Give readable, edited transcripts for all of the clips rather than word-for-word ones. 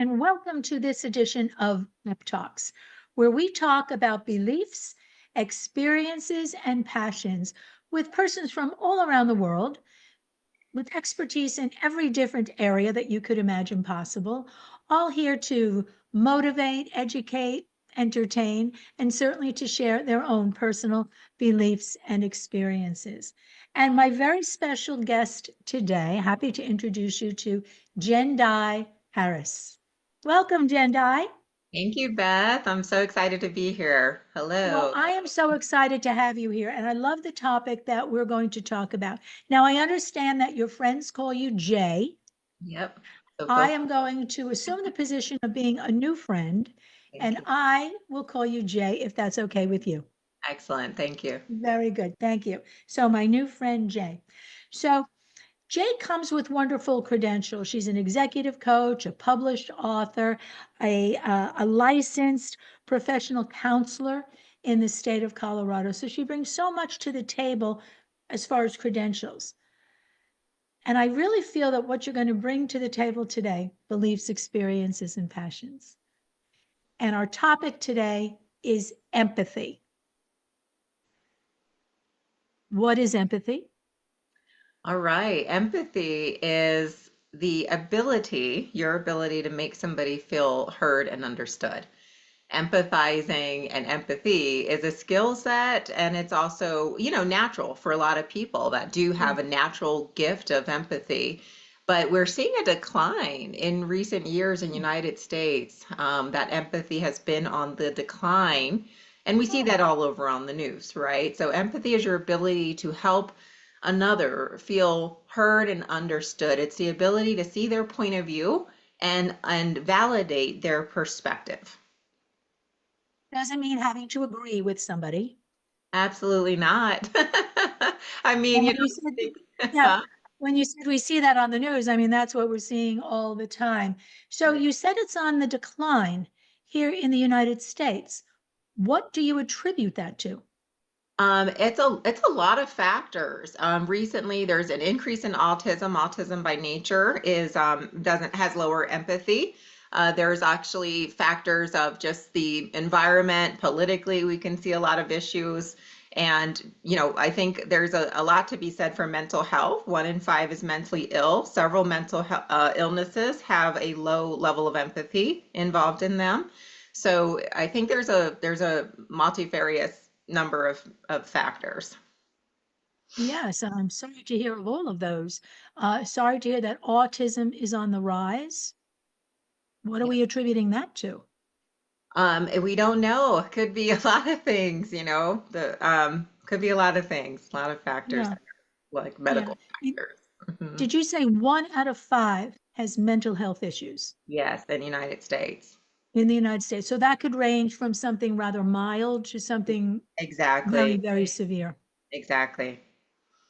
and welcome to this edition of B.E.P Talks, where we talk about beliefs, experiences, and passions with persons from all around the world with expertise in every different area that you could imagine possible, all here to motivate, educate, entertain, and certainly to share their own personal beliefs and experiences. And my very special guest today, happy to introduce you to Jendayi Harris. Welcome, Jendayi. Thank you, Beth. I'm so excited to be here. Well, Hello. I am so excited to have you here, and I love the topic that we're going to talk about. Now, I understand that your friends call you Jay. Yep. So I feel am going to assume the position of being a new friend, Thank and you. I will call you Jay if that's okay with you. Excellent. Thank you. Very good. Thank you. So, my new friend, Jay. So, Jay comes with wonderful credentials. She's an executive coach, a published author, a licensed professional counselor in the state of Colorado. So she brings so much to the table as far as credentials. And I really feel that what you're going to bring to the table today, beliefs, experiences, and passions. And our topic today is empathy. What is empathy? All right. Empathy is your ability to make somebody feel heard and understood. Empathizing and empathy is a skill set, and it's also, natural for a lot of people that do Yeah. have a natural gift of empathy. But we're seeing a decline in recent years in the United States. That empathy has been on the decline, and we see Oh, that all over on the news, right? So empathy is your ability to help another feel heard and understood. It's the ability to see their point of view and validate their perspective. doesn't mean having to agree with somebody. Absolutely not. I mean, And when you said, yeah, huh? when you said we see that on the news, I mean, that's what we're seeing all the time. So you said it's on the decline here in the United States. What do you attribute that to? It's a lot of factors. Recently, there's an increase in autism. Autism by nature is doesn't has lower empathy. There's actually factors of just the environment. Politically, we can see a lot of issues. And, I think there's a lot to be said for mental health. 1 in 5 is mentally ill. Several illnesses have a low level of empathy involved in them. So I think there's a multifarious number of factors. Yes, and I'm sorry to hear of all of those. Sorry to hear that autism is on the rise. What are Yeah. we attributing that to? We don't know. It could be a lot of things, The could be a lot of things, a lot of factors, Yeah, like yeah. medical factors. Mhm. Did you say 1 out of 5 has mental health issues Yes, in the United States. in the United States? So that could range from something rather mild to something very, Exactly. very severe. Exactly.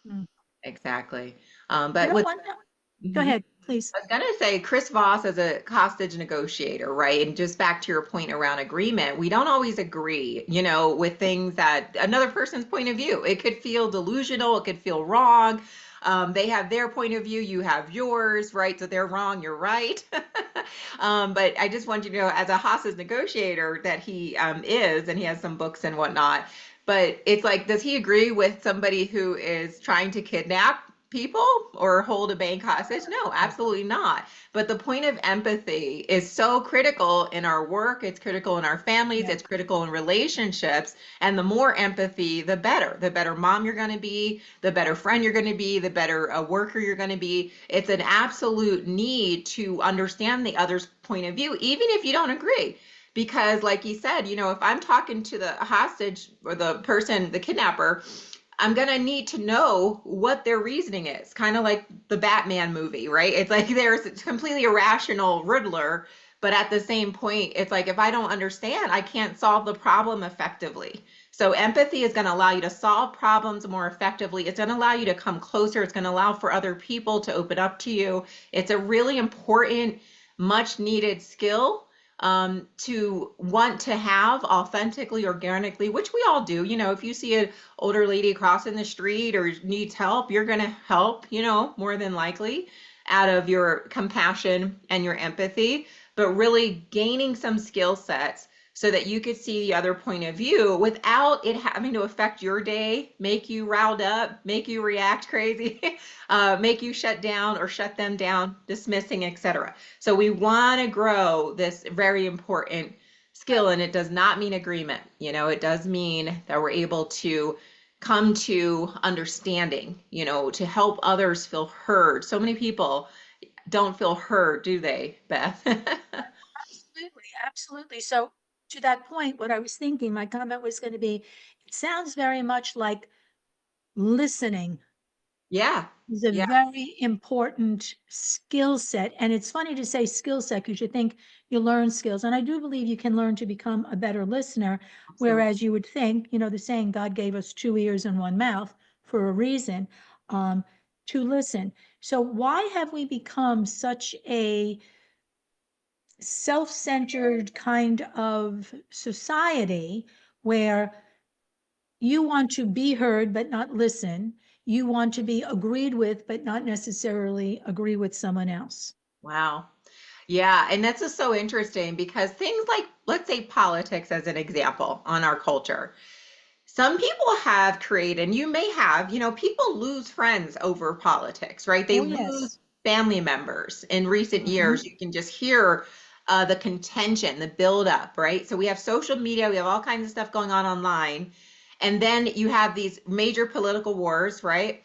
Mm. Exactly. You But know with what? Go Mhm. ahead, please. I was gonna say Chris Voss as a hostage negotiator, right? And just back to your point around agreement, we don't always agree, with things that another person's point of view. It could feel delusional, it could feel wrong. They have their point of view, you have yours, right? So they're wrong, you're right. But I just want you to know, as a hostage negotiator, that he is, and he has some books and whatnot. But it's like, does he agree with somebody who is trying to kidnap people or hold a bank hostage? No, absolutely not. But the point of empathy is so critical in our work, it's critical in our families, Yeah. it's critical in relationships. And the more empathy, the better. The better mom you're going to be, the better friend you're going to be, the better worker you're going to be. It's an absolute need to understand the other's point of view, even if you don't agree. Because, like you said, if I'm talking to the hostage or the person, the kidnapper, I'm gonna need to know what their reasoning is. Kind of like the Batman movie, right? It's like there's a completely irrational Riddler, but at the same point, it's like if I don't understand, I can't solve the problem effectively. So empathy is going to allow you to solve problems more effectively. It's going to allow you to come closer. It's going to allow for other people to open up to you. It's a really important, much needed skill to want to have authentically, organically, which we all do. If you see an older lady crossing the street or needs help, you're going to help, more than likely out of your compassion and your empathy. but really gaining some skill sets so that you could see the other point of view without it having to affect your day, make you riled up, make you react crazy, make you shut down or shut them down, dismissing, etc. So we want to grow this very important skill, and it does not mean agreement. It does mean that we're able to come to understanding, to help others feel heard. So many people don't feel heard, do they, Beth? Absolutely, absolutely. So to that point, what I was thinking, my comment was going to be, it sounds very much like listening Yeah. is a Yeah. very important skill set. And it's funny to say skill set because you think you learn skills. And I do believe you can learn to become a better listener, Absolutely. whereas you would think, the saying, God gave us two ears and one mouth for a reason, um, to listen. So why have we become such a self-centered kind of society where you want to be heard but not listen? You want to be agreed with but not necessarily agree with someone else. Wow. Yeah, and that's just so interesting because things like, let's say politics as an example on our culture. Some people have created, and you may have, people lose friends over politics, right? They Oh, lose yes. family members in recent years. Mhm. You can just hear the contention, the buildup, right? So we have social media, we have all kinds of stuff going on online. And then you have these major political wars, right?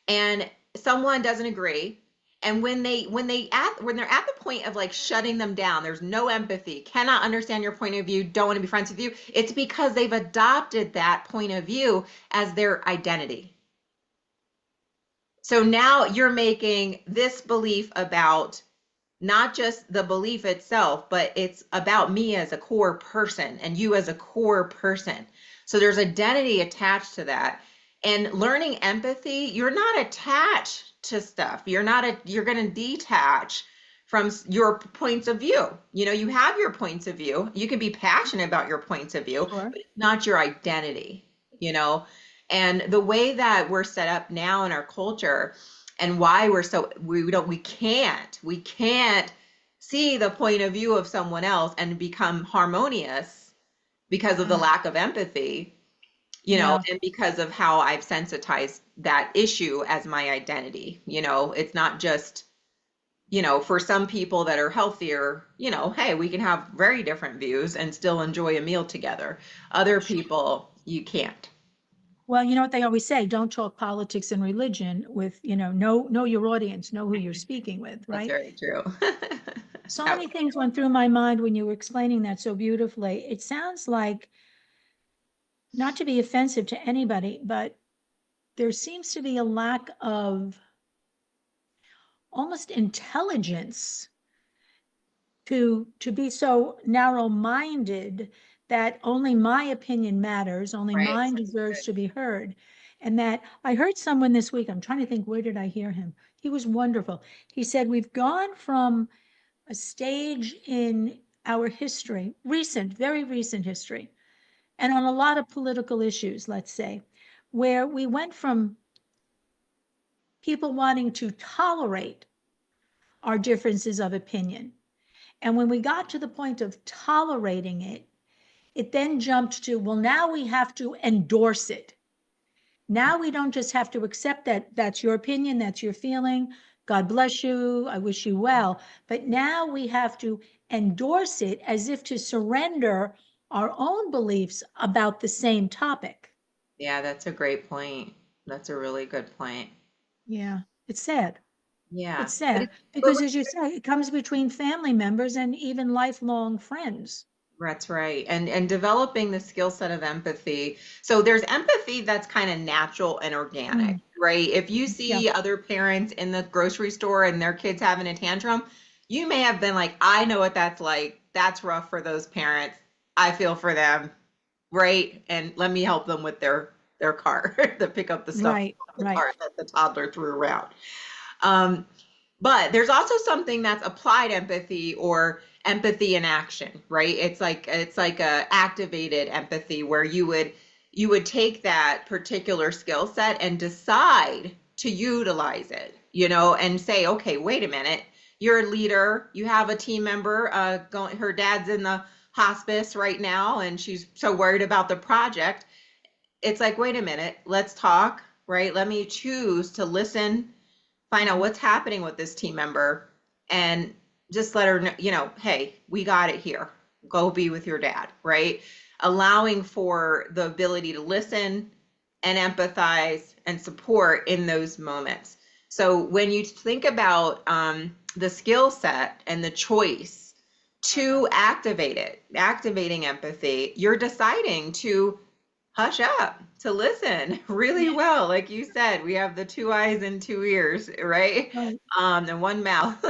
And someone doesn't agree, and when they're at the point of like shutting them down, there's no empathy, cannot understand your point of view, don't want to be friends with you, it's because they've adopted that point of view as their identity. So now you're making this belief about not just the belief itself, but it's about me as a core person and you as a core person. So there's identity attached to that. And learning empathy, you're not attached to stuff. You're going to detach from your points of view. You have your points of view. You can be passionate about your points of view, Sure. but it's not your identity, you know? And the way that we're set up now in our culture, and why we can't see the point of view of someone else and become harmonious because of the Mm, lack of empathy, yeah. and because of how I've sensitized that issue as my identity. It's not just, for some people that are healthier, hey, we can have very different views and still enjoy a meal together. Other people, you can't. Well, you know what they always say, don't talk politics and religion with, know your audience, know who you're speaking with, That's right? very true. So That- many things went through my mind when you were explaining that so beautifully. It sounds like, not to be offensive to anybody, but there seems to be a lack of almost intelligence to be so narrow-minded that only my opinion matters, only right. mine deserves to be heard. And that I heard someone this week, I'm trying to think, where did I hear him? He was wonderful. He said, we've gone from a stage in our history, recent, very recent history, and on a lot of political issues, let's say, where we went from people wanting to tolerate our differences of opinion. And when we got to the point of tolerating it, it then jumped to, well, now we have to endorse it. Now we don't just have to accept that that's your opinion, that's your feeling. God bless you. I wish you well. But now we have to endorse it as if to surrender our own beliefs about the same topic. Yeah, that's a great point. That's a really good point. Yeah, it's sad. Yeah. It's But sad it's but because, as you say, it comes between family members and even lifelong friends. that's right. And developing the skill set of empathy. So there's empathy that's kind of natural and organic, Mm, right? If you yeah, see other parents in the grocery store and their kids having a tantrum, you may have been like, I know what that's like. That's rough for those parents. I feel for them, right? And let me help them with their car to pick up the stuff right, from the right. car that the toddler threw around. Um, But there's also something that's applied empathy or empathy in action, right? It's like a activated empathy where you would take that particular skill set and decide to utilize it, and say, okay, wait a minute. you're a leader, you have a team member going, her dad's in the hospice right now and she's so worried about the project. It's like, wait a minute, let's talk, right? Let me choose to listen, find out what's happening with this team member, and just let her know, hey, we got it here. Go be with your dad, right? Allowing for the ability to listen and empathize and support in those moments. So when you think about the skill set and the choice to activate it, activating empathy, you're deciding to hush up, to listen really well. Like you said, we have the two eyes and two ears, right? Right. And one mouth.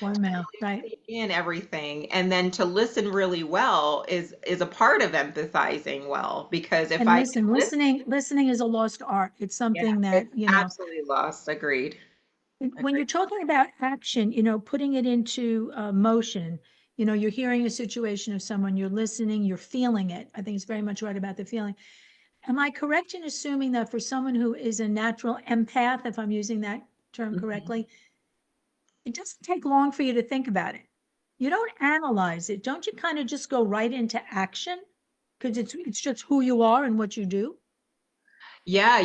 One To mouth, really right. take in everything, and then to listen really well is a part of empathizing well, because if And I can listen, listen, listening is a lost art. It's yeah, something that, it's absolutely lost. Agreed. when you're Agreed. talking about action, putting it into motion, you're hearing a situation of someone, you're listening, you're feeling it. I think it's very much right about the feeling. Am I correct in assuming that for someone who is a natural empath, if I'm using that term Mhm. correctly, it doesn't take long for you to think about it? You don't analyze it. Don't you kind of just go right into action? Because it's just who you are and what you do. Yeah,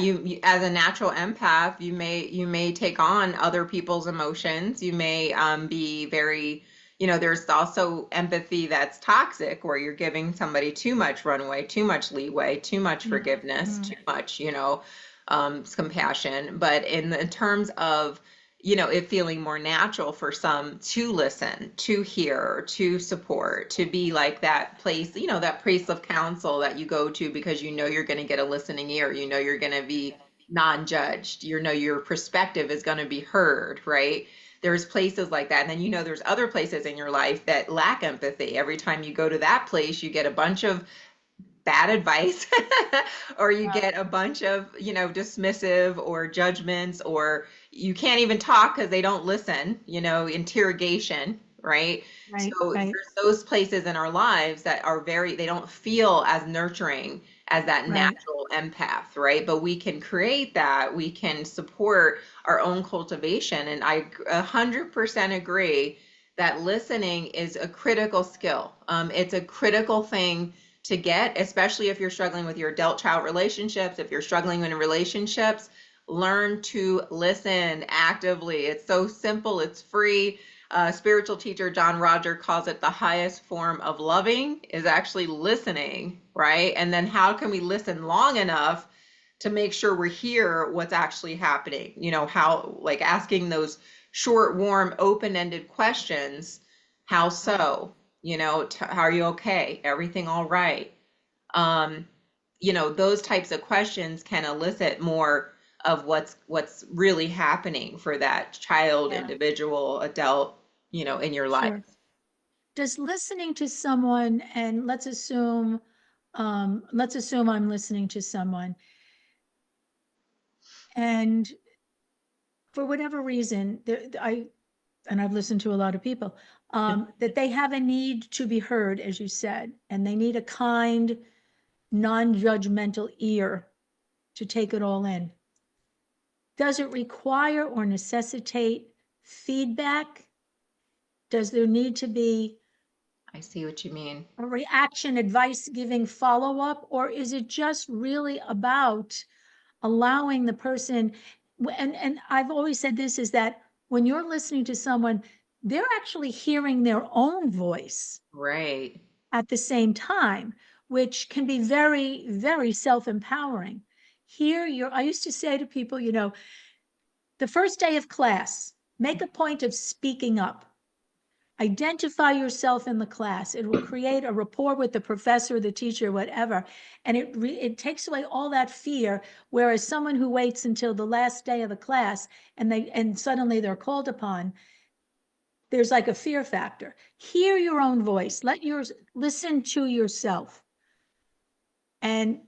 as a natural empath, you may take on other people's emotions. You may be very, there's also empathy that's toxic, where you're giving somebody too much runway, too much leeway, too much forgiveness, Mm-hmm. too much, compassion. But in terms of, it feeling more natural for some to listen, to hear, to support, to be like that place, that place of counsel that you go to because you're going to get a listening ear, you're going to be non-judged, your perspective is going to be heard, right? There's places like that. And then, there's other places in your life that lack empathy. Every time you go to that place, you get a bunch of bad advice or you get a bunch of dismissive or judgments, or you can't even talk because they don't listen, interrogation, right? Right, So right, there's those places in our lives that are they don't feel as nurturing as that right. natural empath, right? But we can create that, we can support our own cultivation. And I 100% agree that listening is a critical skill. It's a critical thing to get, especially if you're struggling with your adult child relationships, if you're struggling in relationships, learn to listen actively. It's so simple, it's free. Spiritual teacher John Roger calls it the highest form of loving is actually listening, right? And then how can we listen long enough to make sure we hear what's actually happening? How, like asking those short, warm, open-ended questions. How so? Are you okay? Everything all right? Um, those types of questions can elicit more of what's really happening for that child, Yeah, individual, adult, in your life. sure. Does listening to someone, and let's assume I'm listening to someone, and for whatever reason, and I've listened to a lot of people, that they have a need to be heard, as you said, and they need a kind, non-judgmental ear to take it all in. Does it require or necessitate feedback? Does there need to be I see what you mean. a reaction, advice giving, follow up, or is it just really about allowing the person? And I've always said this, is that when you're listening to someone, they're actually hearing their own voice Right. at the same time, which can be very, very self-empowering. I used to say to people, the first day of class, make a point of speaking up. Identify yourself in the class. It will create a rapport with the professor, the teacher, whatever. And it takes away all that fear. Whereas someone who waits until the last day of the class and suddenly they're called upon, there's like a fear factor. Hear your own voice. Listen to yourself. And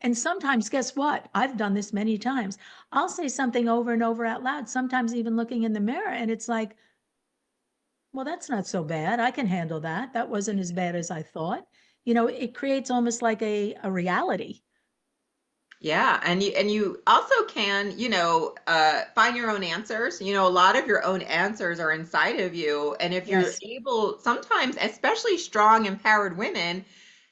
and sometimes, guess what? I've done this many times. I'll say something over and over out loud, sometimes even looking in the mirror, and it's like, well, that's not so bad. I can handle that. That wasn't as bad as I thought. It creates almost like a reality. Yeah, and you also can, find your own answers. A lot of your own answers are inside of you, and if you're Yes. able, sometimes, especially strong, empowered women,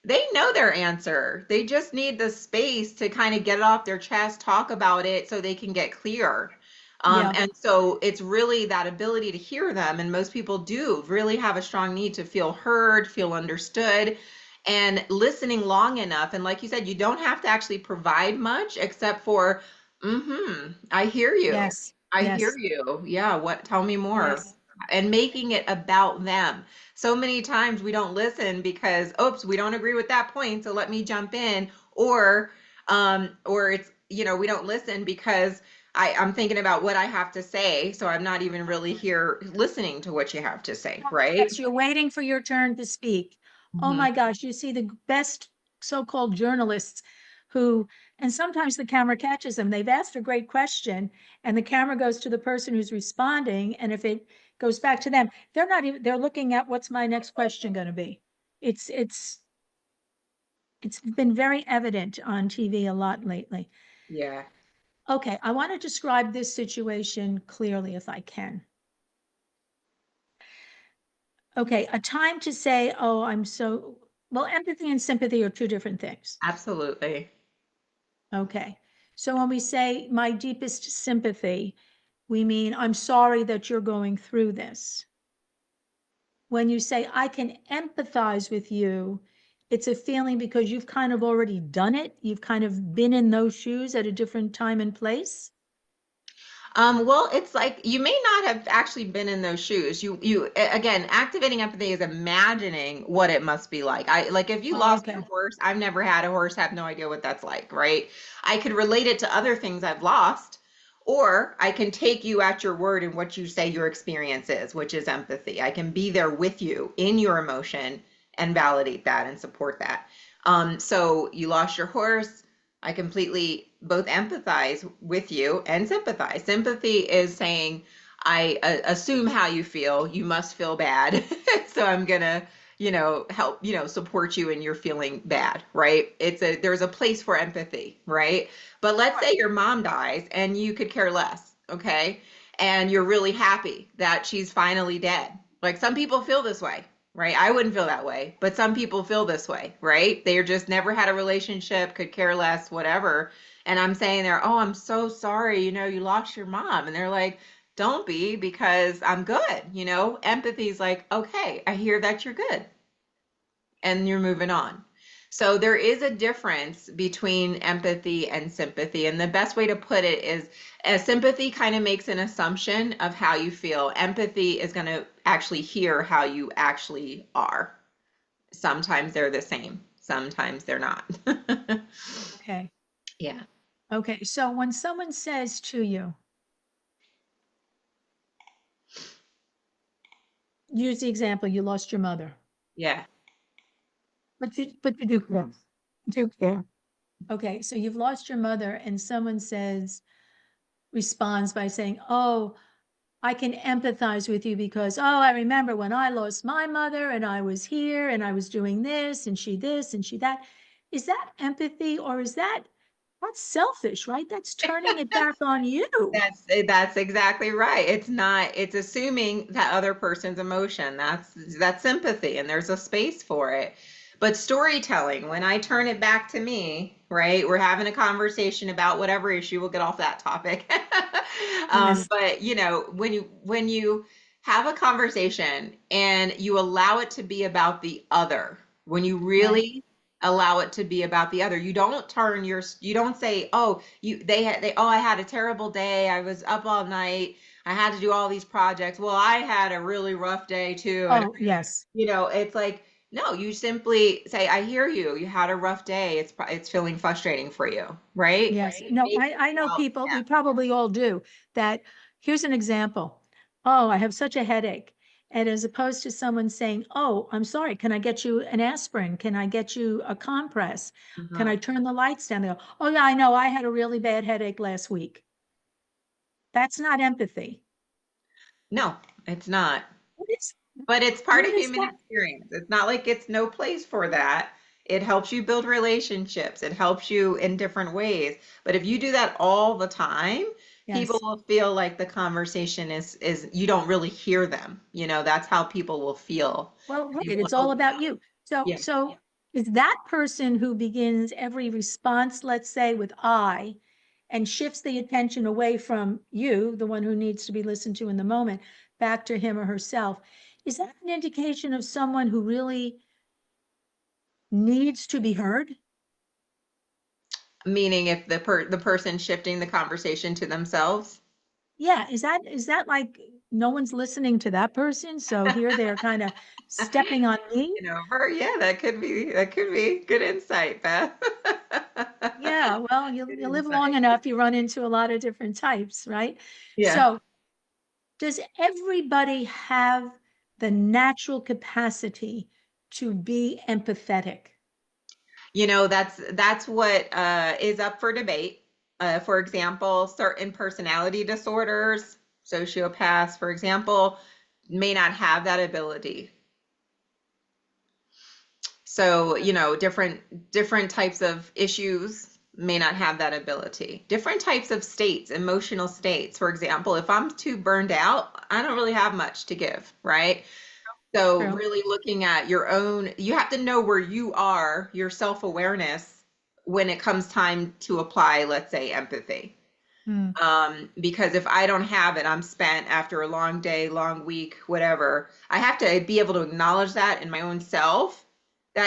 they know their answer. They just need the space to kind of get it off their chest, talk about it so they can get clear. Yeah. And so it's really that ability to hear them, and most people do really have a strong need to feel heard, feel understood, and listening long enough. And like you said, you don't have to actually provide much except for, I hear you. Yes. I hear Yes. you. Yeah, what, tell me more. Yes. And making it about them. So many times we don't listen because, oops, we don't agree with that point, so let me jump in. Or it's, we don't listen because I'm thinking about what I have to say, so I'm not even really here listening to what you have to say, right? Yes, you're waiting for your turn to speak. Oh Mhm. my gosh, you see the best so-called journalists who, and sometimes the camera catches them. They've asked a great question, and the camera goes to the person who's responding, and if it goes back to them, they're not even, they're looking at what's my next question going to be. It's it's it's been very evident on TV a lot lately. Yeah, Okay, I want to describe this situation clearly if I can. Okay, a time to say, oh, I'm so, well, empathy and sympathy are two different things. absolutely. Okay. So when we say my deepest sympathy, we mean I'm sorry that you're going through this. When you say I can empathize with you, it's a feeling because you've kind of already done it. You've kind of been in those shoes at a different time and place. Well, it's like you may not have actually been in those shoes. Again, activating empathy is imagining what it must be like. Like if you Oh, lost okay. your horse, I've never had a horse, have no idea what that's like, right? I could relate it to other things I've lost, or I can take you at your word and what you say your experience is, which is empathy. I can be there with you in your emotion and validate that and support that. So you lost your horse. I completely both empathize with you and sympathize. Sympathy is saying, I assume how you feel. You must feel bad. So I'm gonna, help, support you in your feeling bad, right? There's a place for empathy, right? But let's say your mom dies and you could care less, okay? And you're really happy that she's finally dead. Like some people feel this way, right? I wouldn't feel that way, but some people feel this way, right? They're just never had a relationship, could care less, whatever. And I'm saying there, oh, I'm so sorry, you lost your mom. And they're like, don't be, because I'm good. Empathy's like, okay, I hear that you're good, and you're moving on. So there is a difference between empathy and sympathy. And the best way to put it is sympathy kind of makes an assumption of how you feel. Empathy is going to actually hear how you actually are. Sometimes they're the same, sometimes they're not. Okay. Yeah. Okay. So when someone says to you, use the example, you lost your mother, Yeah. but you do care. Do care. Okay, so you've lost your mother, and someone says, responds by saying, oh, I can empathize with you because, oh, I remember when I lost my mother and I was here and I was doing this and she that. Is that empathy or is that's selfish, right? That's turning it back on you. That's exactly right. It's assuming that other person's emotion. That's sympathy, and there's a space for it. But storytelling, when I turn it back to me, right? We're having a conversation about whatever issue, we'll get off that topic. Yes. But when you have a conversation and you allow it to be about the other, when you Right. really allow it to be about the other, you don't say, oh, oh, I had a terrible day, I was up all night, I had to do all these projects, well, I had a really rough day too. And Oh, yes. it's like, no, you simply say, I hear you, you had a rough day, it's feeling frustrating for you, right? Yes. No, Make it I know about people, we them. probably all do, that here's an example. Oh, I have such a headache. And as opposed to someone saying, oh, I'm sorry, can I get you an aspirin? Can I get you a compress? Can Uh-huh. I turn the lights down? They go, oh, yeah, I know. I had a really bad headache last week. That's not empathy. No, it's not, What is, but it's part what of is human that? experience. It's not like it's no place for that. It helps you build relationships. It helps you in different ways. But if you do that all the time, people Yes. will feel like the conversation is you don't really hear them. You know, that's how people will feel. Well, right, They it's won't all open about up. you. So, Yeah. so is that person who begins every response, let's say with I, and shifts the attention away from you, the one who needs to be listened to in the moment, back to him or herself, is that an indication of someone who really needs to be heard? Meaning if the person shifting the conversation to themselves. Yeah, is that like no one's listening to that person? So here they're kind of stepping on me? You know, yeah, that could be good insight, Beth. Yeah, well, Good you live long insight. enough, you run into a lot of different types, right? Yeah. So does everybody have the natural capacity to be empathetic? You know, that's what is up for debate. For example, certain personality disorders, sociopaths, for example, may not have that ability. So, you know, different types of issues may not have that ability. Different types of states, emotional states. For example, if I'm too burned out, I don't really have much to give, right? So True. really looking at your own, you have to know where you are, your self-awareness when it comes time to apply, let's say, empathy. Hmm. Because if I don't have it, I'm spent after a long day, long week, whatever. I have to be able to acknowledge that in my own self.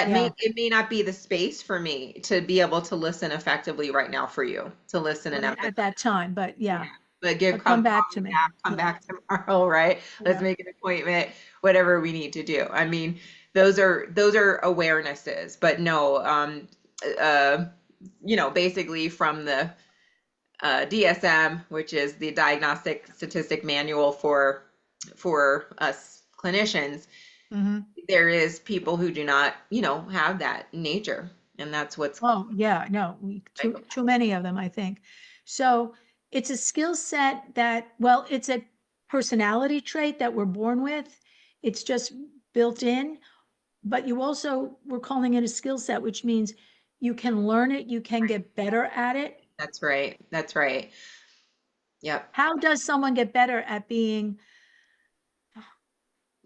Yeah, It may not be the space for me to be able to listen effectively right now for you, to listen and right at empathize. that time, but Yeah. yeah, But but come back call to me me. back, come Yeah, back tomorrow, right? Let's yeah. make an appointment, whatever we need to do. I mean, those are awarenesses, but no, uh, you know, basically from the DSM, which is the Diagnostic Statistic Manual for us clinicians, Hmm. there is people who do not, you know, have that nature, and that's what's Oh, yeah, no, too psychopaths. many of them, I think. So it's a skill set that, well, it's a personality trait that we're born with. It's just built in, but you also, we're calling it a skill set, which means you can learn it, you can get better at it. That's right. That's right. Yep. How does someone get better at being,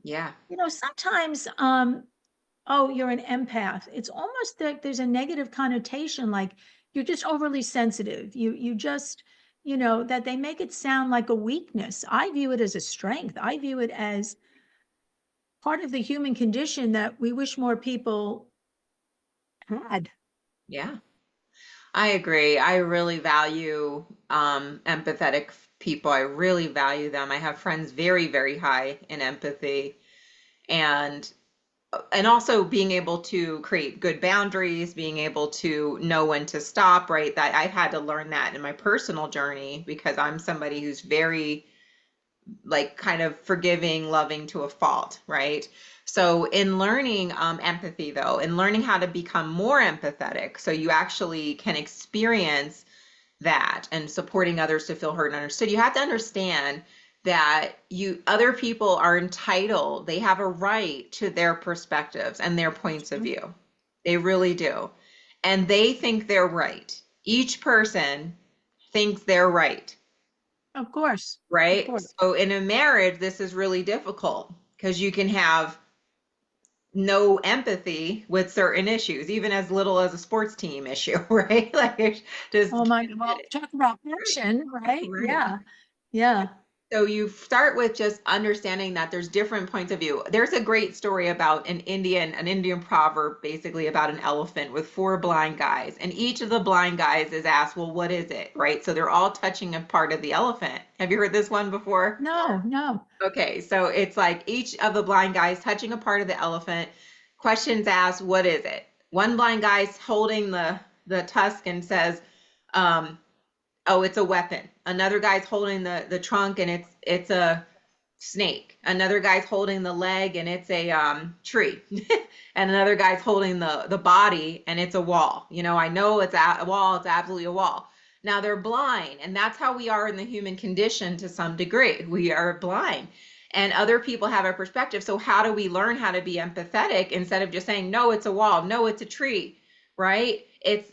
Yeah. sometimes, oh, you're an empath. It's almost that there's a negative connotation, like you're just overly sensitive. You just, that they make it sound like a weakness. I view it as a strength. I view it as part of the human condition that we wish more people had. Yeah. I agree. I really value empathetic people. I really value them. I have friends very, very high in empathy and also being able to create good boundaries, being able to know when to stop, right? That I've had to learn that in my personal journey because I'm somebody who's very like kind of forgiving, loving to a fault, right? So in learning empathy though, in learning how to become more empathetic, so you actually can experience that and supporting others to feel heard and understood, you have to understand that you other people are entitled, they have a right to their perspectives and their points of view. They really do. And they think they're right. Each person thinks they're right, Of course, of right? course. So in a marriage, this is really difficult because you can have no empathy with certain issues, even as little as a sports team issue, right? Like just Oh can't my, admit well, it. talk about Right, passion, right? right. Yeah, yeah. So you start with just understanding that there's different points of view. There's a great story about an Indian proverb basically about an elephant with four blind guys. And each of the blind guys is asked, well, what is it? Right? So they're all touching a part of the elephant. Have you heard this one before? No, no. Okay, so it's like each of the blind guys touching a part of the elephant. Questions asked, what is it? One blind guy's holding the tusk and says, um, oh, it's a weapon. Another guy's holding the trunk and it's a snake. Another guy's holding the leg and it's a tree. And another guy's holding the body and it's a wall. You know, I know it's a wall, it's absolutely a wall. Now they're blind, and that's how we are in the human condition to some degree. We are blind. and other people have a perspective. So how do we learn how to be empathetic instead of just saying, no, it's a wall, no, it's a tree, right?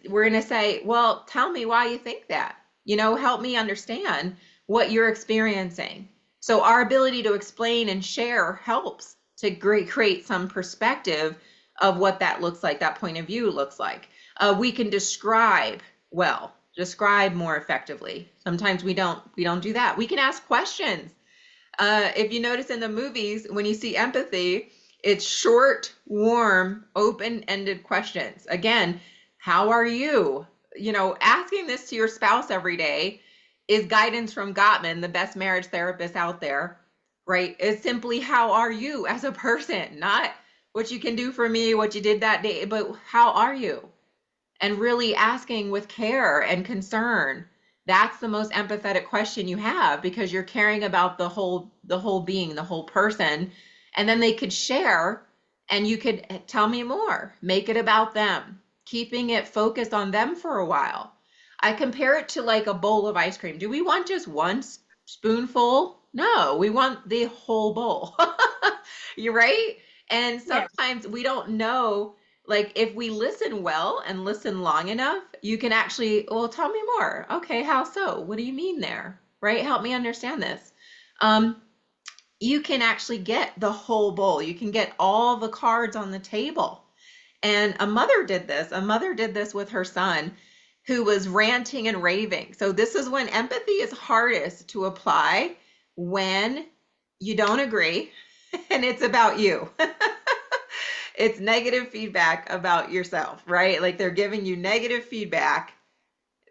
We're going to say, well, tell me why you think that. Help me understand what you're experiencing. So our ability to explain and share helps to create some perspective of what that looks like, that point of view looks like. We can describe more effectively. Sometimes we don't do that. We can ask questions. If you notice in the movies, when you see empathy, it's short, warm, open-ended questions. Again, how are you? Asking this to your spouse every day is guidance from Gottman, the best marriage therapist out there, right? It's simply, how are you as a person? Not what you can do for me, what you did that day, but how are you? And really asking with care and concern. That's the most empathetic question you have, because you're caring about the whole being, the whole person. And then they could share, and you could tell me more, make it about them, keeping it focused on them for a while. I compare it to like a bowl of ice cream. Do we want just one spoonful? No, we want the whole bowl. You're right. And Yeah. sometimes we don't know, like, if we listen well and listen long enough, you can actually, well, tell me more. Okay, how so? What do you mean there? Right? Help me understand this. Um, you can actually get the whole bowl. You can get all the cards on the table. And a mother did this. A mother did this with her son, who was ranting and raving. So this is when empathy is hardest to apply, when you don't agree and it's about you. It's negative feedback about yourself, right? Like they're giving you negative feedback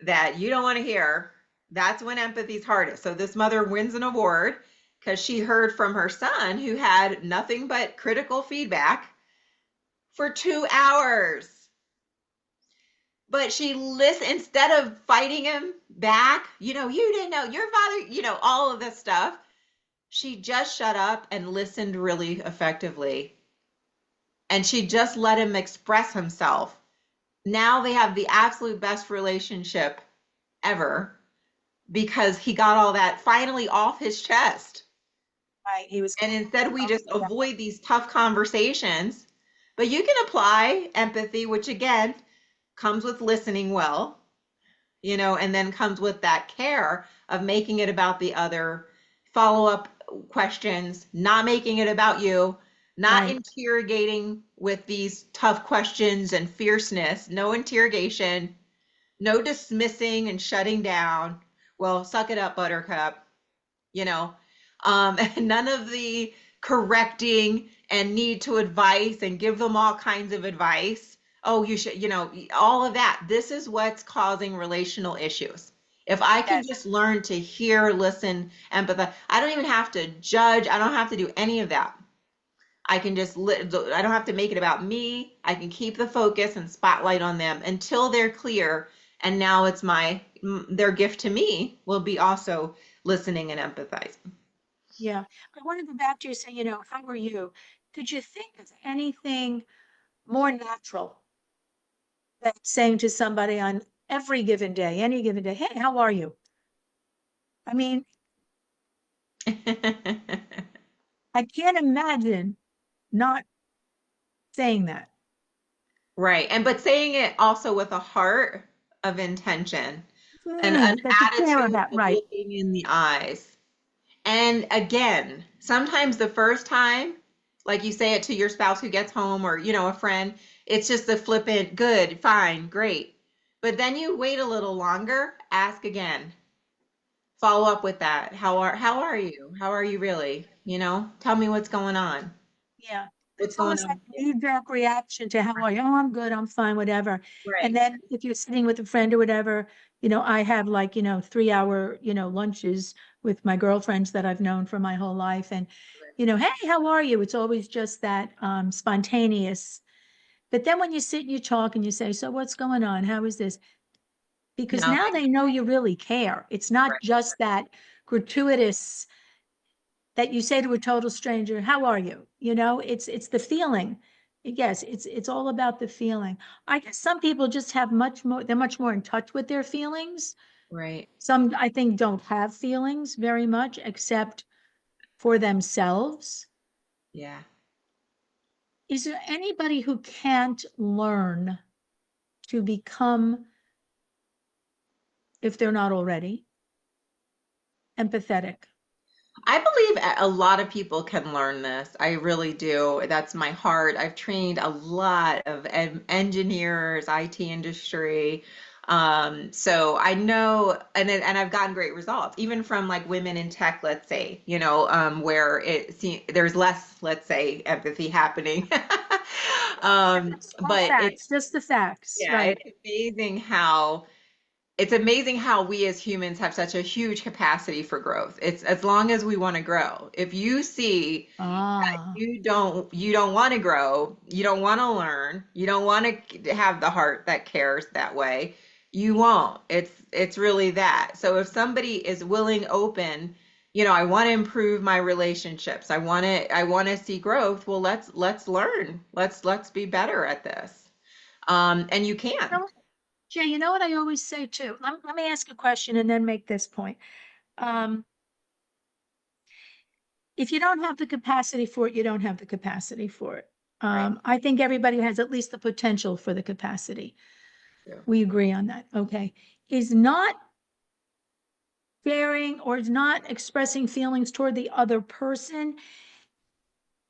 that you don't want to hear. That's when empathy's hardest. So this mother wins an award because she heard from her son, who had nothing but critical feedback for 2 hours. But she listened, instead of fighting him back, you didn't know your father, all of this stuff. She just shut up and listened really effectively. And she just let him express himself. Now they have the absolute best relationship ever, because he got all that finally off his chest. Right. He was. And instead, we just avoid these tough conversations. But you can apply empathy, which again comes with listening well, and then comes with that care of making it about the other, follow up questions, not making it about you, not Right. interrogating with these tough questions and fierceness, no interrogation, no dismissing and shutting down. Well, suck it up, buttercup, you know, and none of the correcting and need to advice and give them all kinds of advice. Oh, you should, all of that. This is what's causing relational issues. If I can Yes. just learn to hear, listen, empathize, I don't even have to judge. I don't have to do any of that. I can just, I don't have to make it about me. I can keep the focus and spotlight on them until they're clear. And now it's their gift to me will be also listening and empathizing. Yeah. I want to go back to you saying, how are you? Did you think of anything more natural than saying to somebody on every given day, any given day, hey, how are you? I mean, I can't imagine not saying that. Right. But saying it also with a heart of intention and an That you care attitude about, of right? looking in the eyes. And again, sometimes the first time, like you say it to your spouse who gets home, or, a friend, it's just a flippant, good, fine, great. But then you wait a little longer, ask again, follow up with that. How are you? How are you really? Tell me what's going on. Yeah. What's It's going almost on like with a you? knee-jerk reaction to how are you? Oh, I'm good, I'm fine, whatever. And Right. then if you're sitting with a friend or whatever, I have like, 3-hour, lunches with my girlfriends that I've known for my whole life. And, hey, how are you? It's always just that spontaneous. But then when you sit and you talk and you say, so what's going on? How is this? Because Now now they they know you really care. It's not right. just that gratuitous that you say to a total stranger, how are you? It's the feeling. Yes, it's all about the feeling. I guess some people just have they're much more in touch with their feelings. Right. Some, I think, don't have feelings very much, except for themselves. Yeah. Is there anybody who can't learn to become, if they're not already, empathetic? I believe a lot of people can learn this. I really do. That's my heart. I've trained a lot of engineers, IT industry. So I know, and I've gotten great results, even from like women in tech, let's say, where there's less, let's say, empathy happening. All But facts, just the facts, yeah, right? it's amazing how we as humans have such a huge capacity for growth. It's as long as we want to grow. If you see Ah, you don't want to grow, you don't want to learn, you don't want to have the heart that cares that way, you won't. It's really that. So if somebody is willing, open, I want to improve my relationships. I want to see growth. Well, let's learn. Let's be better at this. And you can. no, Jay, you know what I always say too? Let me ask a question and then make this point. Um, if you don't have the capacity for it, you don't have the capacity for it. Right. I think everybody has at least the potential for the capacity. True. We agree on that. Okay. Is not sharing or is not expressing feelings toward the other person,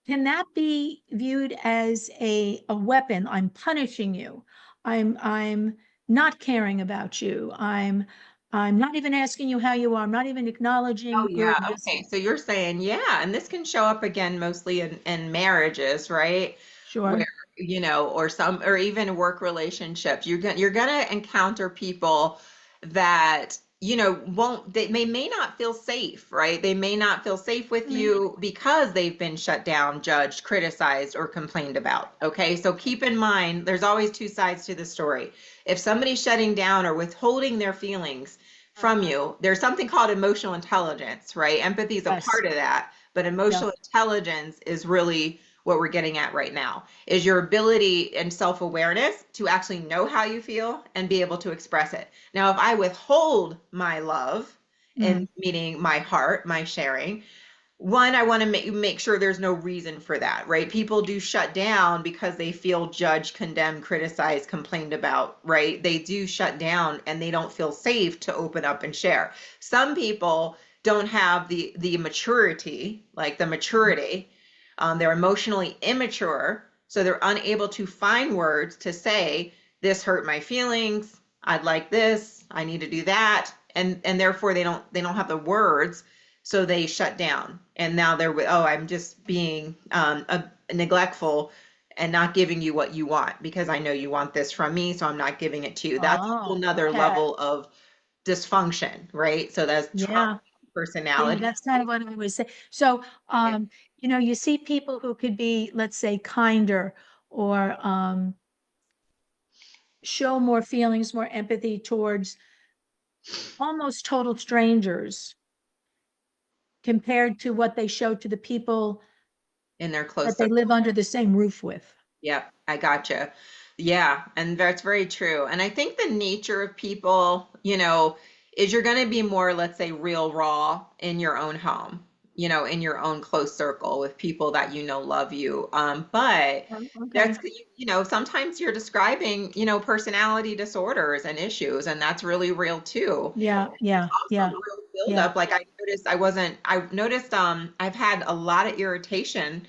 can that be viewed as a weapon? I'm punishing you. I'm not caring about you. I'm not even asking you how you are. I'm not even Oh acknowledging your yeah. Okay. existence. So you're saying, yeah, and this can show up again mostly in marriages, right? Where, Sure. or even work relationships. You're gonna encounter people that, they may not feel safe, right? They may not feel safe with Right. you because they've been shut down, judged, criticized, or complained about. Okay. So keep in mind, there's always two sides to the story. If somebody's shutting down or withholding their feelings from you, there's something called emotional intelligence, right? Empathy is a Yes. part of that, but Yeah. emotional intelligence is really what we're getting at right now, is your ability and self-awareness to actually know how you feel and be able to express it. Now, if I withhold my love, and Mm. meaning my heart, my sharing, one, I want to make sure there's no reason for that, right? People do shut down because they feel judged, condemned, criticized, complained about, right? They do shut down and they don't feel safe to open up and share. Some people don't have the maturity, like the maturity. They're emotionally immature, so they're unable to find words to say, this hurt my feelings, I'd like this, I need to do that, and therefore they don't have the words, so they shut down. And now oh, I'm just being neglectful and not giving you what you want because I know you want this from me, so I'm not giving it to you. That's a whole Oh, nother okay. level of dysfunction, right? So that's trauma Yeah. Yeah, personality. that's kind of what I would say. So, Yeah. you see people who could be, let's say, kinder or show more feelings, more empathy towards almost total strangers compared to what they show to the people In their that close they live circle. under the same roof with. Yep, I gotcha. Yeah, and that's very true. And I think the nature of people, is you're going to be more, let's say, real raw in your own home, in your own close circle with people that love you. But Oh, okay. that's, sometimes you're describing, personality disorders and issues, and that's really real too. Yeah, yeah, Also yeah, real yeah. buildup. Like I noticed I've had a lot of irritation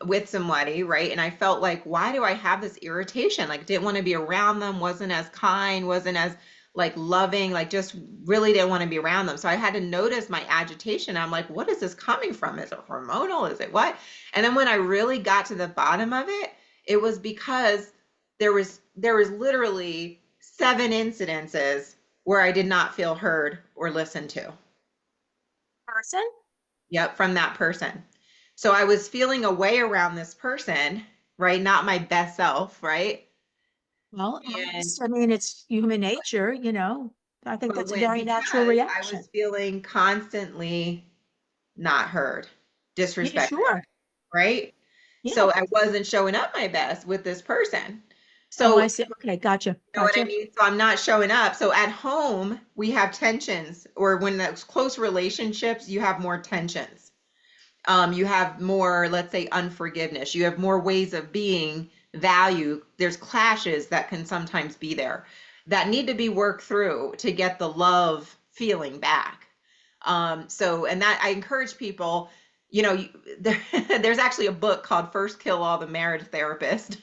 with somebody, right? And I felt like, why do I have this irritation? Like didn't want to be around them, wasn't as kind, wasn't as like loving, like just really didn't want to be around them. So I had to notice my agitation. I'm like, what is this coming from? Is it hormonal? Is it what? And then when I really got to the bottom of it, it was because there was literally 7 incidences where I did not feel heard or listened to. Person? Yep, from that person. So I was feeling a way around this person, right? Not my best self, right? Well, And I mean, it's human nature, I think but that's a when very natural because I reaction. was feeling constantly not heard, Yeah, disrespected, sure. right? Yeah. So I wasn't showing up my best with this person. Oh, So I see. Okay, gotcha, you know what I gotcha. mean? So I'm not showing up. So at home, we have tensions, or when those close relationships, you have more tensions. You have more, let's say, unforgiveness. You have more ways of being, value. There's clashes that can sometimes be there that need to be worked through to get the love feeling back. So, and that I encourage people, there, there's actually a book called First Kill All the Marriage Therapist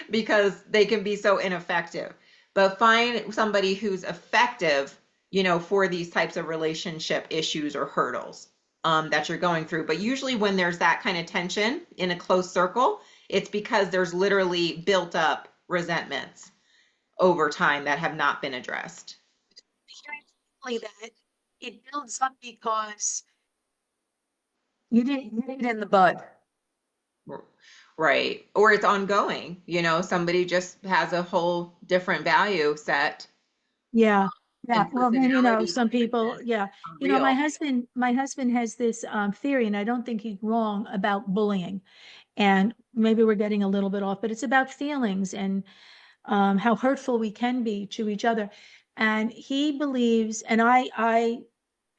because they can be so ineffective. But find somebody who's effective, for these types of relationship issues or hurdles that you're going through. But usually when there's that kind of tension in a close circle, it's because there's literally built up resentments over time that have not been addressed. Hearing that it builds up because you didn't nip it in the bud. Right. Or it's ongoing, somebody just has a whole different value set Yeah. Yeah. and Well, then, personality some people, differences yeah. are My real. husband has this theory, and I don't think he's wrong about bullying. And maybe we're getting a little bit off, but it's about feelings and how hurtful we can be to each other. And he believes, and I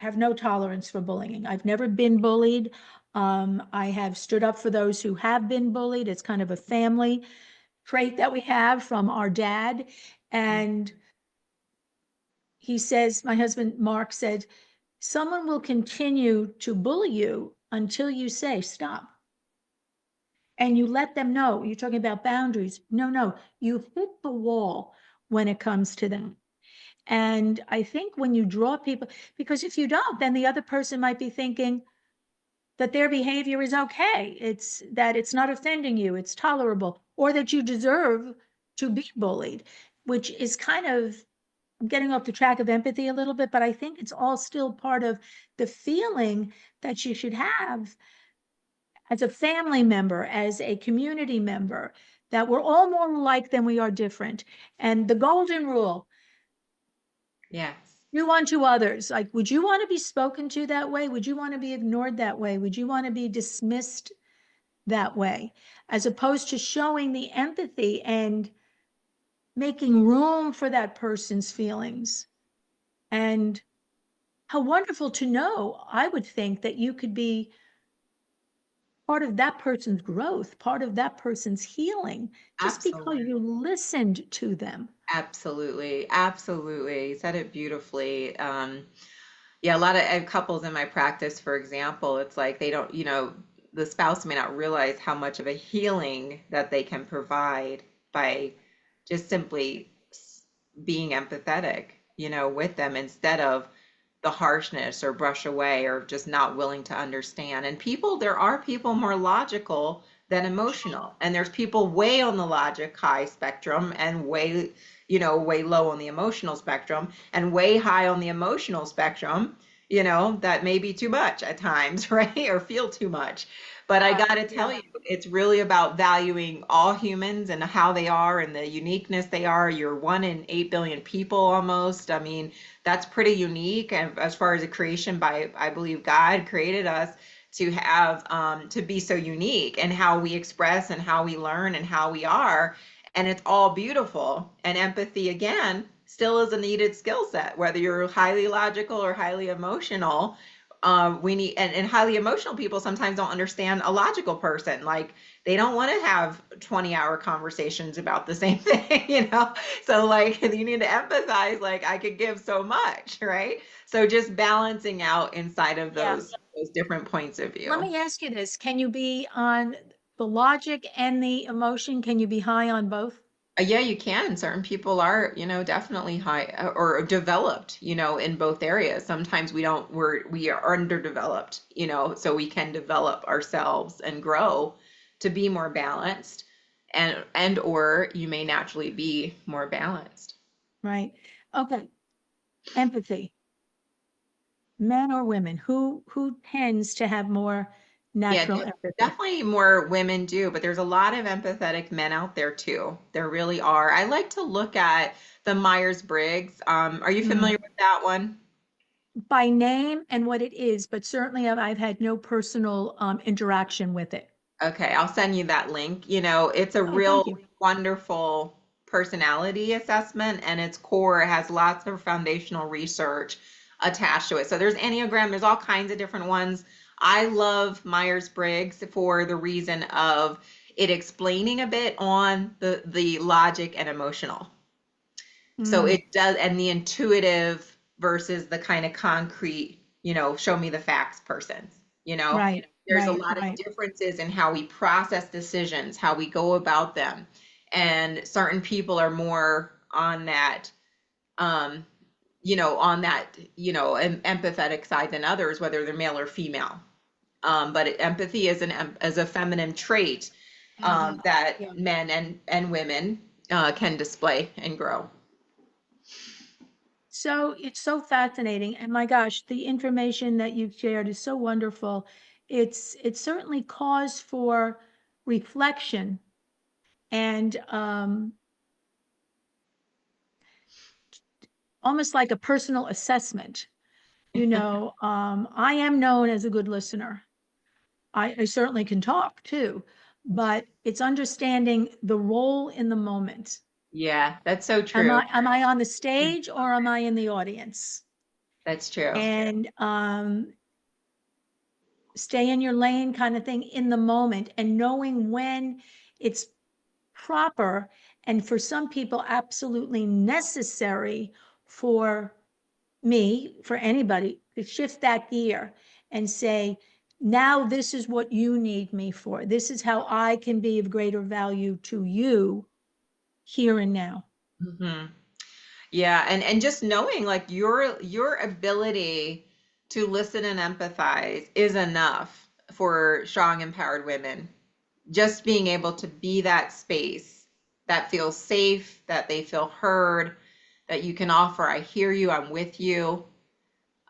have no tolerance for bullying. I've never been bullied. I have stood up for those who have been bullied. It's kind of a family trait that we have from our dad. And he says, my husband Mark said, someone will continue to bully you until you say stop. And you let them know, you're talking about boundaries. No, no, you hit the wall when it comes to them. And I think when you draw people, because if you don't, then the other person might be thinking that their behavior is okay. It's that it's not offending you, it's tolerable, or that you deserve to be bullied, which is kind of getting off the track of empathy a little bit, but I think it's all still part of the feeling that you should have as a family member, as a community member, that we're all more alike than we are different. And the golden rule, Yes. do unto others. Like, would you want to be spoken to that way? Would you want to be ignored that way? Would you want to be dismissed that way? As opposed to showing the empathy and making room for that person's feelings. And how wonderful to know, I would think, that you could be part of that person's growth, part of that person's healing, just because Absolutely. you listened to them. Absolutely. Absolutely. You said it beautifully. Yeah, a lot of couples in my practice, for example, it's like they don't, the spouse may not realize how much of a healing that they can provide by just simply being empathetic, with them instead of the harshness or brush away or just not willing to understand. And there are people more logical than emotional. And there's people way on the logic high spectrum and way, way low on the emotional spectrum and way high on the emotional spectrum, that may be too much at times, right? Or feel too much. But I got to tell Yeah. you, it's really about valuing all humans and how they are and the uniqueness they are. You're one in 8 billion people almost. I mean, that's pretty unique. And as far as a creation by, I believe God created us to have, to be so unique and how we express and how we learn and how we are. And it's all beautiful. And empathy, again, still is a needed skill set, whether you're highly logical or highly emotional. We need, and highly emotional people sometimes don't understand a logical person. Like they don't want to have 20-hour conversations about the same thing, So like you need to empathize, like I could give so much, right? So just balancing out inside of Yeah. those different points of Let view. me ask you this. Can you be on the logic and the emotion? Can you be high on both? Yeah, you can. Certain people are, definitely high or developed, in both areas. Sometimes we are underdeveloped, so we can develop ourselves and grow to be more balanced and or you may naturally be more balanced. Right. Okay. Empathy. Men or women? Who tends to have more Yeah, natural empathy? definitely more women do, but there's a lot of empathetic men out there too. There really are. I like to look at the Myers-Briggs. Are you familiar Mm. with that one? By name and what it is, but certainly I've had no personal interaction with it. Okay, I'll send you that link. It's a Oh, thank real you. wonderful personality assessment, and its core has lots of foundational research attached to it. So there's Enneagram, there's all kinds of different ones. I love Myers-Briggs for the reason of it explaining a bit on the logic and emotional. So Mm, it does, and the intuitive versus the kind of concrete, show me the facts person, you know. right, There's a right, lot of right. differences in how we process decisions, how we go about them. And certain people are more on that, um, empathetic side than others, whether they're male or female. But empathy is as a feminine trait, Mhm. that Yeah. men and women can display and grow. So it's so fascinating. And my gosh, the information that you've shared is so wonderful. It's certainly cause for reflection and almost like a personal assessment. I am known as a good listener. I certainly can talk too, but it's understanding the role in the moment. Yeah, that's so Am true. I on the stage or am I in the audience? That's true. And stay in your lane kind of thing in the moment and knowing when it's proper and for some people absolutely necessary for me, for anybody, to shift that gear and say, now this is what you need me for. This is how I can be of greater value to you here and now. Hmm. Yeah, and just knowing like your ability to listen and empathize is enough for strong, empowered women. Just being able to be that space that feels safe, that they feel heard, that you can offer, I hear you, I'm with you.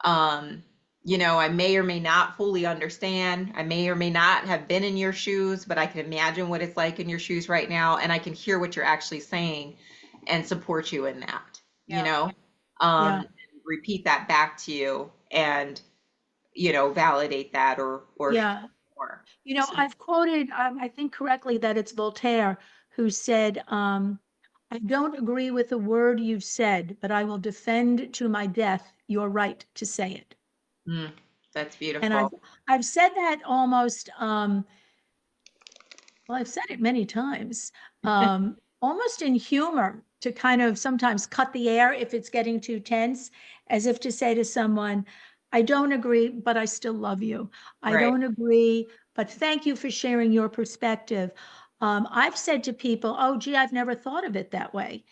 Um, I may or may not fully understand. I may or may not have been in your shoes, but I can imagine what it's like in your shoes right now, and I can hear what you're actually saying and support you in that, Yeah. Yeah. and repeat that back to you and, validate that or show Yeah. more. So, I've quoted, I think correctly, that it's Voltaire who said, I don't agree with a word you've said, but I will defend to my death your right to say it. mm, that's And beautiful. I've said that almost, well, I've said it many times, almost in humor to kind of sometimes cut the air if it's getting too tense, as if to say to someone, I don't agree, but I still love you. I Right. don't agree, but thank you for sharing your perspective. I've said to people, oh, gee, I've never thought of it that way,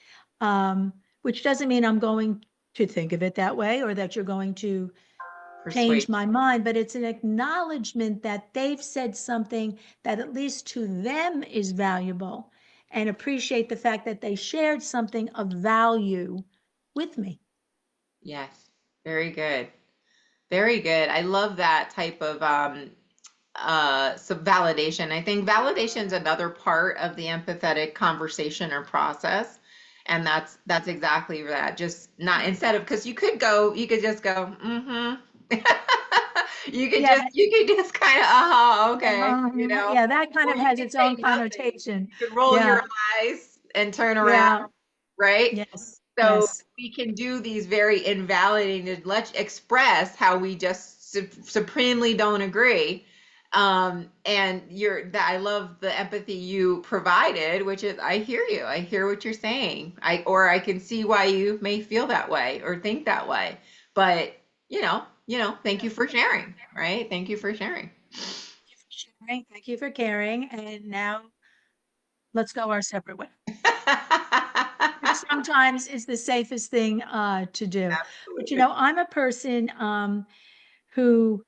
which doesn't mean I'm going to think of it that way or that you're going to change Persuade. my mind, but it's an acknowledgement that they've said something that at least to them is valuable and appreciate the fact that they shared something of value with me. Yes. Very good. Very good. I love that type of some validation. I think validation is another part of the empathetic conversation or process. And that's exactly that. Just not instead of because you could just go, mm-hmm. Yeah, You could just kind of, okay, yeah, that kind or of you has could its say own nothing. connotation. You could roll your Yeah, eyes and turn around, yeah, right? yes, So yes, we can do these very invalidating, let's express how we just supremely don't agree. And I love the empathy you provided, which is I hear you. I hear what you're saying. I can see why you may feel that way or think that way. But, thank you for sharing, right? Thank you for sharing. sharing. Thank you for caring. And now let's go our separate way. Which sometimes is the safest thing to do. But Absolutely. I'm a person who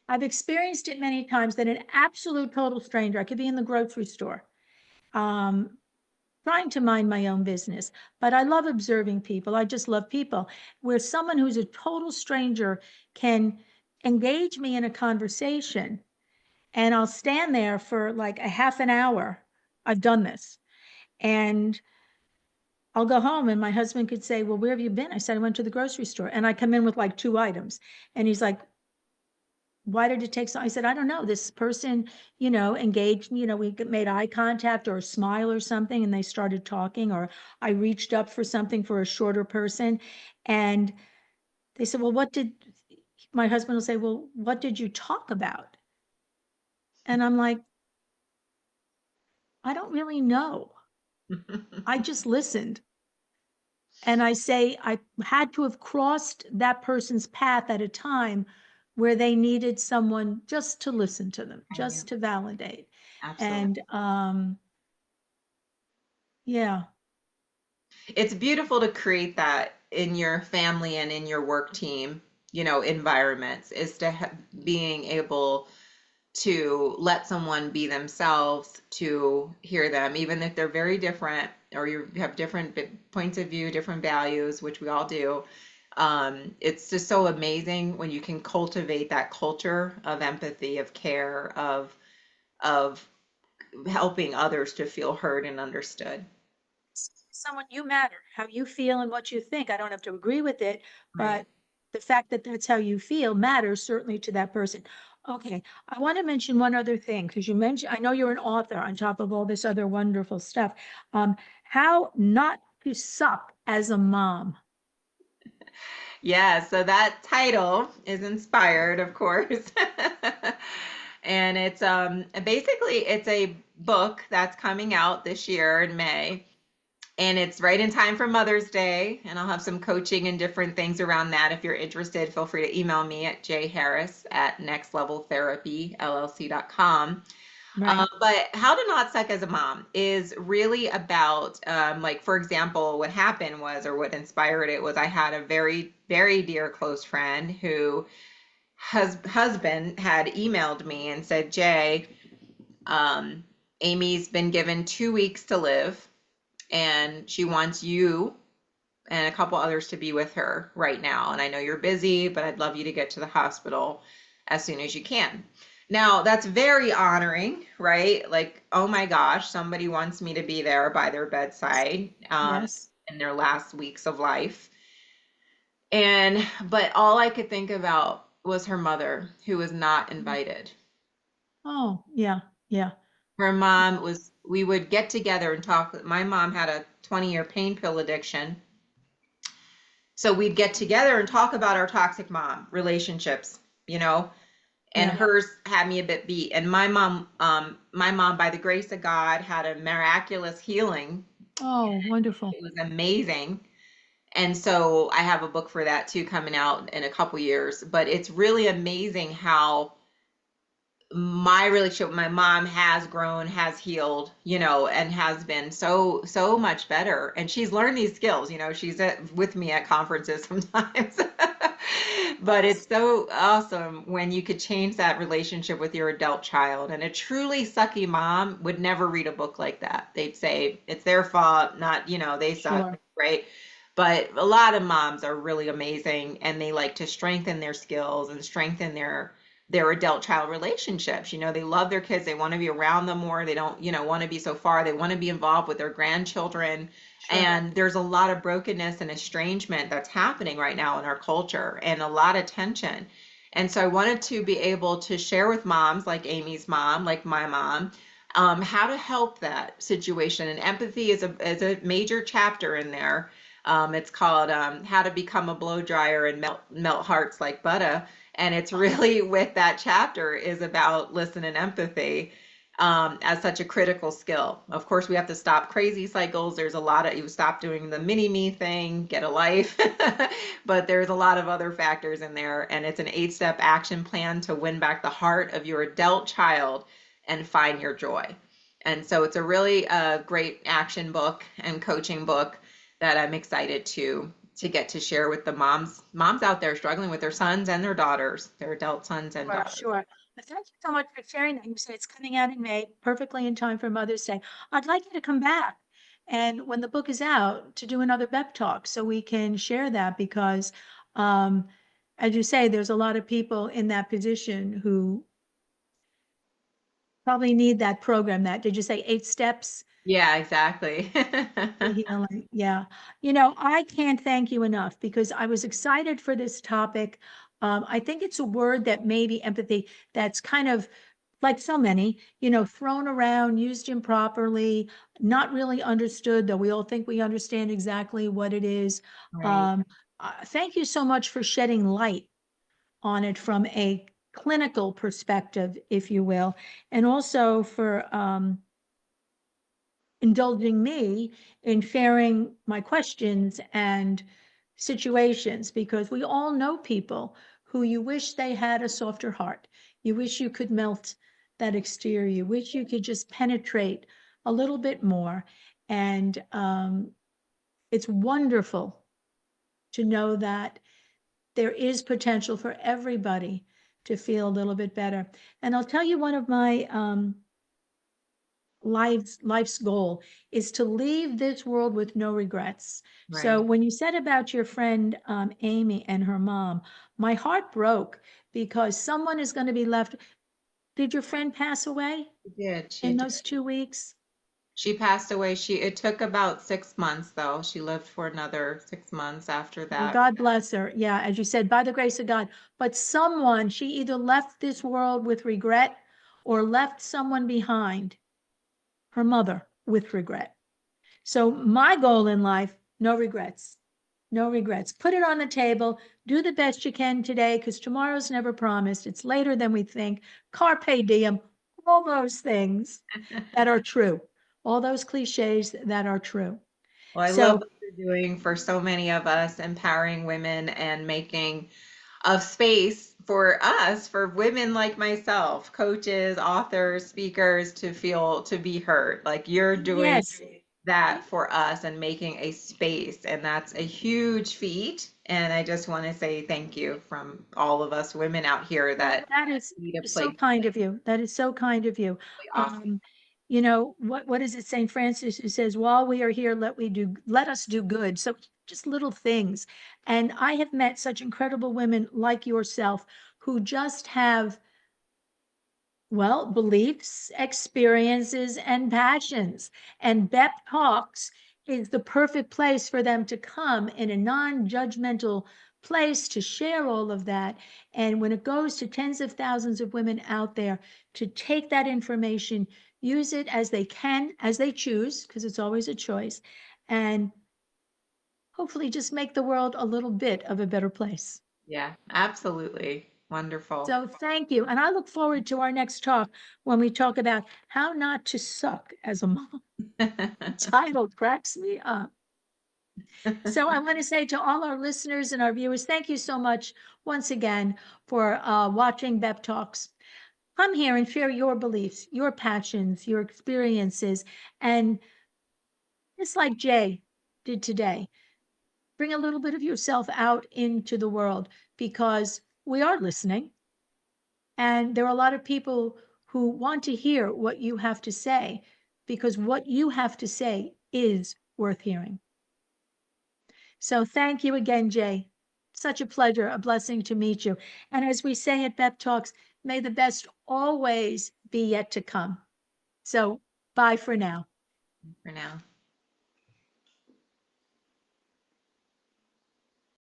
I've experienced it many times that an absolute total stranger, I could be in the grocery store, um, trying to mind my own business, but I love observing people. I just love people. Where someone who's a total stranger can engage me in a conversation and I'll stand there for like a half an hour. I've done this. And I'll go home and my husband could say, well, where have you been? I said, I went to the grocery store. And I come in with like 2 items. And he's like, why did it take so? I said, I don't know. This person, engaged me, we made eye contact or a smile or something, and they started talking, or I reached up for something for a shorter person. And they said, well, my husband will say, well, what did you talk about? And I'm like, I don't really know. I just listened. And I say, I had to have crossed that person's path at a time where they needed someone just to listen to them, Yeah, just to validate. absolutely. And yeah, It's beautiful to create that in your family and in your work team, environments, is to being able to let someone be themselves, to hear them, even if they're very different or you have different points of view, different values, which we all do. It's just so amazing when you can cultivate that culture of empathy, of care, of helping others to feel heard and understood. someone, you matter, how you feel and what you think. I don't have to agree with it, Right. but the fact that that's how you feel matters certainly to that person. Okay, I want to mention one other thing because you mentioned, I know you're an author on top of all this other wonderful stuff. How not to suck as a mom. Yeah, so that title is inspired, of course. And it's basically it's a book that's coming out this year in May. And it's right in time for Mother's Day. And I'll have some coaching and different things around that. If you're interested, feel free to email me at jharris@nextleveltherapyllc.com. Right. But how to not suck as a mom is really about, like, for example, what happened was, or what inspired it was, I had a very, very dear close friend who husband had emailed me and said, Jay, um, Amy's been given 2 weeks to live, and she wants you and a couple others to be with her right now. And I know you're busy, but I'd love you to get to the hospital as soon as you can. Now, that's very honoring, right? Like, oh my gosh, somebody wants me to be there by their bedside Yes. in their last weeks of life. But all I could think about was her mother, who was not invited. Oh, yeah. Yeah. Her mom was, we would get together and talk. My mom had a 20-year pain pill addiction. So we'd get together and talk about our toxic mom relationships, you know, and Yeah. hers had me a bit beat. And my mom, by the grace of God, had a miraculous healing. Oh, wonderful. It was amazing. And so I have a book for that too coming out in a couple years. But it's really amazing how my relationship with my mom has grown, has healed, and has been so, so much better. And she's learned these skills, she's with me at conferences sometimes. But it's so awesome when you could change that relationship with your adult child. And a truly sucky mom would never read a book like that. They'd say it's their fault, not, they suck, Sure. right? But a lot of moms are really amazing and they like to strengthen their skills and strengthen their adult child relationships. They love their kids. They want to be around them more. They don't, want to be so far. They want to be involved with their grandchildren. Sure. And there's a lot of brokenness and estrangement that's happening right now in our culture and a lot of tension. And so I wanted to be able to share with moms like Amy's mom, like my mom, how to help that situation. And empathy is a major chapter in there. It's called How to Become a Blow Dryer and Melt Hearts Like Butter. And it's really with that chapter is about listen and empathy as such a critical skill. Of course, we have to stop crazy cycles. There's a lot of, you stop doing the mini me thing, get a life. But there's a lot of other factors in there. And it's an 8-step action plan to win back the heart of your adult child and find your joy. And so it's a really great action book and coaching book that I'm excited to get to share with the moms out there struggling with their sons and their daughters, their adult sons and Sure, daughters. sure. But thank you so much for sharing that. You said it's coming out in May, perfectly in time for Mother's Day. I'd like you to come back and when the book is out to do another BEP talk so we can share that because um, as you say, there's a lot of people in that position who probably need that program that, did you say 8 steps? Yeah, exactly. The healing, yeah. I can't thank you enough because I was excited for this topic. I think it's a word that maybe empathy that's kind of like so many, thrown around, used improperly, not really understood, though we all think we understand exactly what it is. Right. Um, thank you so much for shedding light on it from a clinical perspective, if you will, and also for indulging me in sharing my questions and situations, because we all know people who you wish they had a softer heart. You wish you could melt that exterior. You wish you could just penetrate a little bit more. And it's wonderful to know that there is potential for everybody to feel a little bit better. And I'll tell you, one of my life's goal is to leave this world with no regrets. So Right. when you said about your friend Amy and her mom, my heart broke because someone is going to be left. Did your friend pass away She did. She in did. those 2 weeks? She passed away. It took about 6 months though. She lived for another 6 months after Well, that. God bless her. Yeah, as you said, by the grace of God. But someone, she either left this world with regret or left someone behind, her mother, with regret. So my goal in life, no regrets. No regrets. Put it on the table. Do the best you can today, because tomorrow's never promised. It's later than we think. Carpe diem, all those things that are true. All those cliches that are true. Well, I love So what you're doing for so many of us, empowering women and making of space for us, for women like myself, coaches, authors, speakers, to be heard. Like you're doing yes, that for us and making a space, and that's a huge feat. And I just want to say thank you from all of us women out here well, that that is need a so place. kind of you. That is so kind of you. Awesome. You know, what is it, Saint Francis, who says, while we are here, let us do good. So just little things. And I have met such incredible women like yourself who just have, well, beliefs, experiences, and passions. And B.E.P Talks is the perfect place for them to come in a non-judgmental place to share all of that. And when it goes to tens of thousands of women out there, to take that information, use it as they can, as they choose, because it's always a choice, and hopefully just make the world a little bit of a better place. Yeah, absolutely. Wonderful. So thank you. And I look forward to our next talk when we talk about how not to suck as a mom. The title cracks me up. So I want to say to all our listeners and our viewers, thank you so much once again for watching B.E.P Talks. Come here and share your beliefs, your passions, your experiences, and just like Jay did today, bring a little bit of yourself out into the world, because we are listening. And there are a lot of people who want to hear what you have to say, because what you have to say is worth hearing. So thank you again, Jay. Such a pleasure, a blessing to meet you. And as we say at B.E.P Talks, may the best always be yet to come. So bye for now. For now.